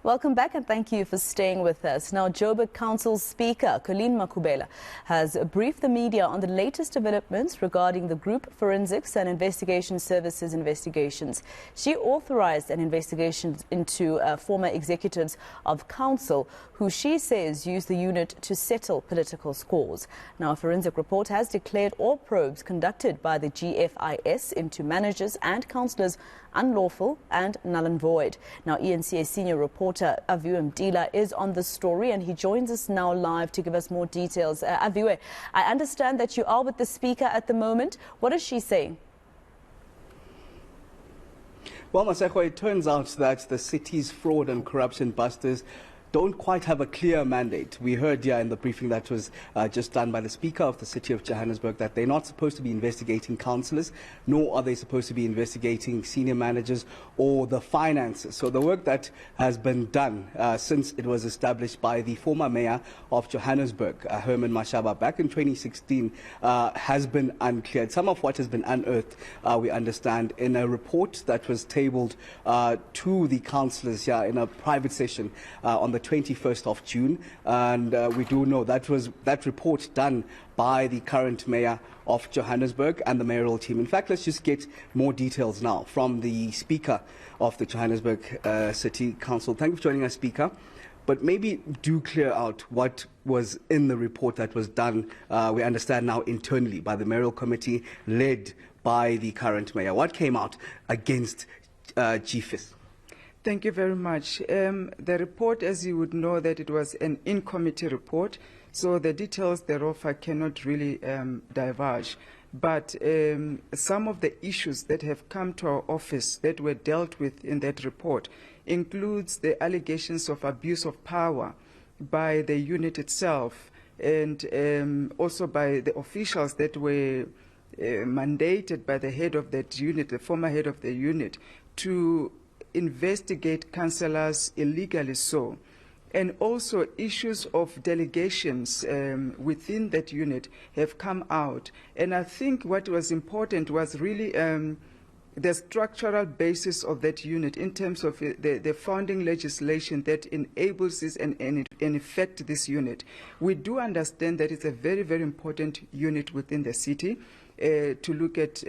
Welcome back and thank you for staying with us. Now, Joburg Council Speaker Colleen Makhubele has briefed the media on the latest developments regarding the Group Forensics and Investigation Services investigations. She authorised an investigation into former executives of council who she says used the unit to settle political scores. Now, a forensic report has declared all probes conducted by the GFIS into managers and councillors unlawful and null and void. Now, eNCA senior reporter Aviwe Mtila is on the story and he joins us now live to give us more details. Aviwe, I understand that you are with the Speaker at the moment. What is she saying? Well, Maseko, it turns out that the city's fraud and corruption busters don't quite have a clear mandate. We heard here in the briefing that was just done by the Speaker of the City of Johannesburg that they're not supposed to be investigating councillors, nor are they supposed to be investigating senior managers or the finances. So the work that has been done since it was established by the former mayor of Johannesburg, Herman Mashaba, back in 2016 has been uncleared. Some of what has been unearthed, we understand, in a report that was tabled to the councillors here in a private session on the 21st of June, and we do know that was that report done by the current mayor of Johannesburg and the mayoral team. In fact, let's just get more details now from the Speaker of the Johannesburg City Council. Thank you for joining us, Speaker. But maybe do clear out what was in the report that was done, we understand now, internally by the mayoral committee led by the current mayor. What came out against GFIS? Thank you very much. The report, as you would know, that it was an in-committee report, so the details thereof I cannot really divulge. But some of the issues that have come to our office that were dealt with in that report includes the allegations of abuse of power by the unit itself and also by the officials that were mandated by the head of that unit, the former head of the unit, to investigate councillors illegally so. And also issues of delegations within that unit have come out. And I think what was important was really the structural basis of that unit in terms of the founding legislation that enables this and in effect this unit. We do understand that it's a very, very important unit within the city. To look at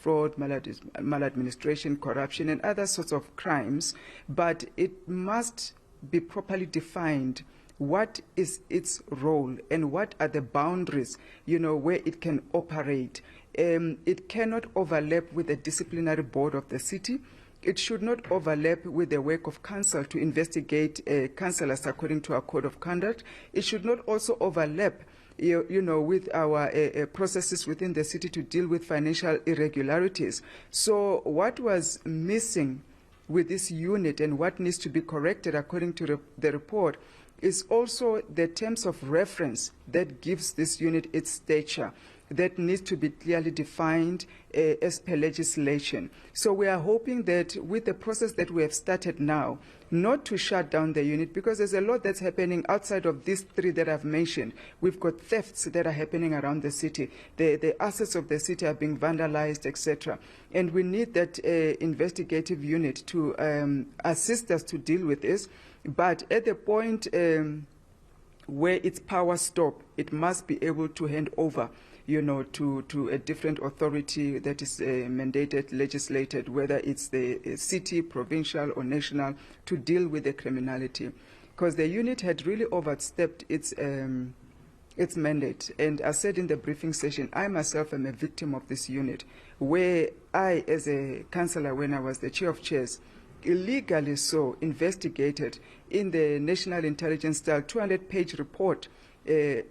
fraud, maladministration, corruption, and other sorts of crimes, but it must be properly defined what is its role and what are the boundaries, where it can operate. It cannot overlap with the disciplinary board of the city. It should not overlap with the work of council to investigate councillors according to our code of conduct. It should not also overlap with our processes within the city to deal with financial irregularities. So what was missing with this unit and what needs to be corrected according to the report is also the terms of reference that gives this unit its stature, that needs to be clearly defined as per legislation. So we are hoping that with the process that we have started now, not to shut down the unit, because there's a lot that's happening outside of these three that I've mentioned. We've got thefts that are happening around the city. The assets of the city are being vandalized, etc. And we need that investigative unit to assist us to deal with this. But at the point where its power stop, it must be able to hand over to a different authority that is mandated, legislated, whether it's the city, provincial, or national, to deal with the criminality. Because the unit had really overstepped its mandate. And as said in the briefing session, I myself am a victim of this unit, where I, as a councillor, when I was the chair of chairs, illegally so investigated in the National Intelligence Style 200-page report,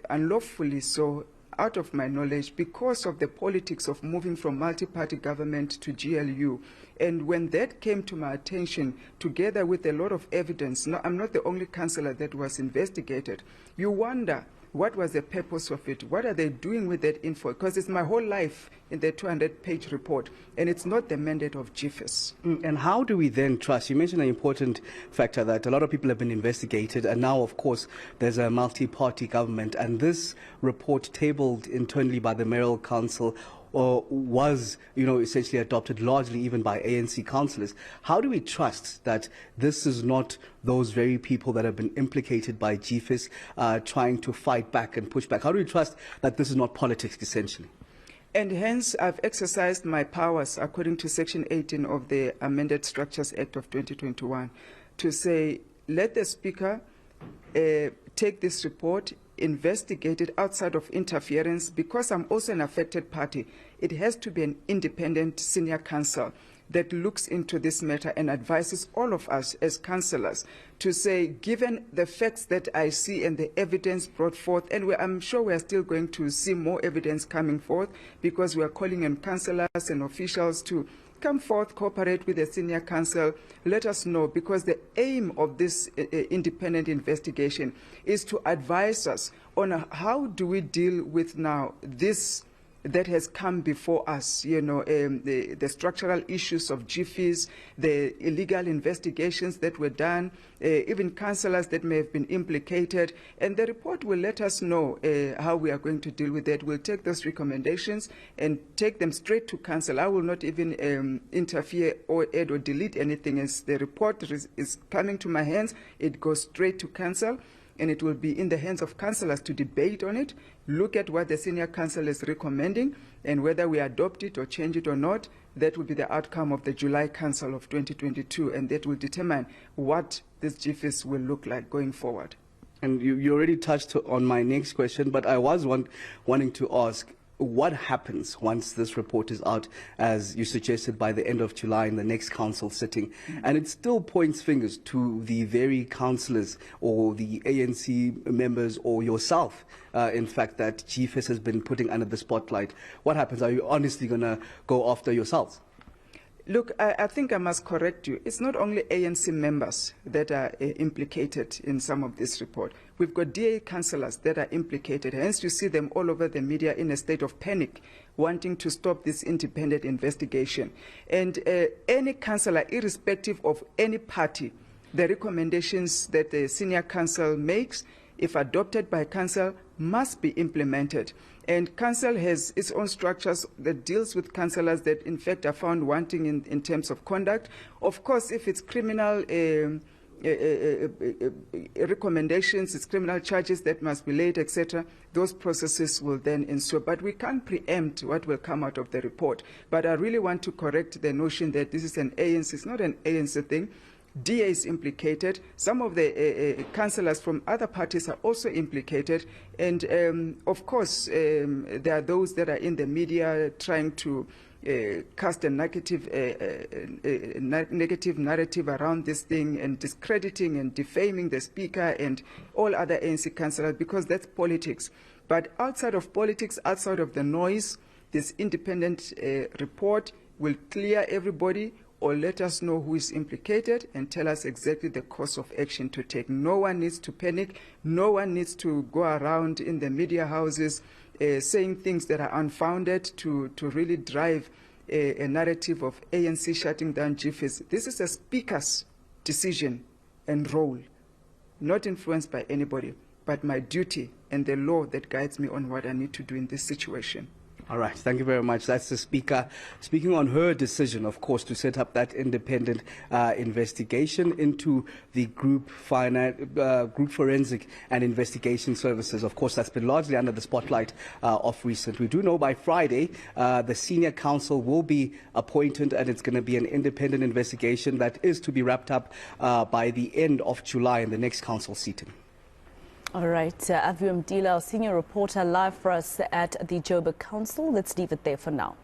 unlawfully so, out of my knowledge, because of the politics of moving from multi-party government to GLU. And when that came to my attention, together with a lot of evidence, no, I'm not the only councillor that was investigated, you wonder, what was the purpose of it? What are they doing with that info? Because it's my whole life in the 200-page report, and it's not the mandate of GFIS. And how do we then trust? You mentioned an important factor that a lot of people have been investigated, and now, of course, there's a multi-party government, and this report tabled internally by the mayoral council was, essentially adopted largely even by ANC councillors. How do we trust that this is not those very people that have been implicated by GFIS trying to fight back and push back? How do we trust that this is not politics, essentially? And hence, I've exercised my powers according to Section 18 of the Amended Structures Act of 2021 to say, let the Speaker take this report, investigate it outside of interference. Because I'm also an affected party, it has to be an independent senior counsel that looks into this matter and advises all of us as councillors to say, given the facts that I see and the evidence brought forth, and I'm sure we are still going to see more evidence coming forth, because we are calling on councillors and officials to come forth, cooperate with the senior counsel, let us know, because the aim of this independent investigation is to advise us on how do we deal with now this that has come before us, the structural issues of GFIS, the illegal investigations that were done, even councillors that may have been implicated. And the report will let us know how we are going to deal with that. We'll take those recommendations and take them straight to council. I will not even interfere or add or delete anything. As the report is coming to my hands, it goes straight to council, and it will be in the hands of councillors to debate on it, look at what the senior council is recommending, and whether we adopt it or change it or not. That will be the outcome of the July Council of 2022, and that will determine what this GFIS will look like going forward. And you already touched on my next question, but I was wanting to ask, what happens once this report is out, as you suggested, by the end of July in the next council sitting, and it still points fingers to the very councillors or the ANC members or yourself, in fact, that GFIS has been putting under the spotlight? What happens? Are you honestly going to go after yourselves? Look, I think I must correct you. It's not only ANC members that are implicated in some of this report. We've got DA councillors that are implicated. Hence, you see them all over the media in a state of panic, wanting to stop this independent investigation. And any councillor, irrespective of any party, the recommendations that the senior council makes, if adopted by council, must be implemented. And council has its own structures that deals with councillors that, in fact, are found wanting in terms of conduct. Of course, if it's criminal recommendations, it's criminal charges that must be laid, etc., those processes will then ensue. But we can't preempt what will come out of the report. But I really want to correct the notion that this is an ANC. It's not an ANC thing. DA is implicated. Some of the councillors from other parties are also implicated. And of course, there are those that are in the media trying to cast a negative narrative around this thing and discrediting and defaming the Speaker and all other ANC councillors, because that's politics. But outside of politics, outside of the noise, this independent report will clear everybody, or let us know who is implicated and tell us exactly the course of action to take. No one needs to panic. No one needs to go around in the media houses saying things that are unfounded to really drive a narrative of ANC shutting down GFIS. This is a Speaker's decision and role, not influenced by anybody, but my duty and the law that guides me on what I need to do in this situation. All right, thank you very much. That's the Speaker speaking on her decision, of course, to set up that independent investigation into the group forensic and investigation services. Of course, that's been largely under the spotlight of recent. We do know by Friday the senior counsel will be appointed, and it's going to be an independent investigation that is to be wrapped up by the end of July in the next council sitting. All right, Aviwe Mtila, our senior reporter, live for us at the Joburg Council. Let's leave it there for now.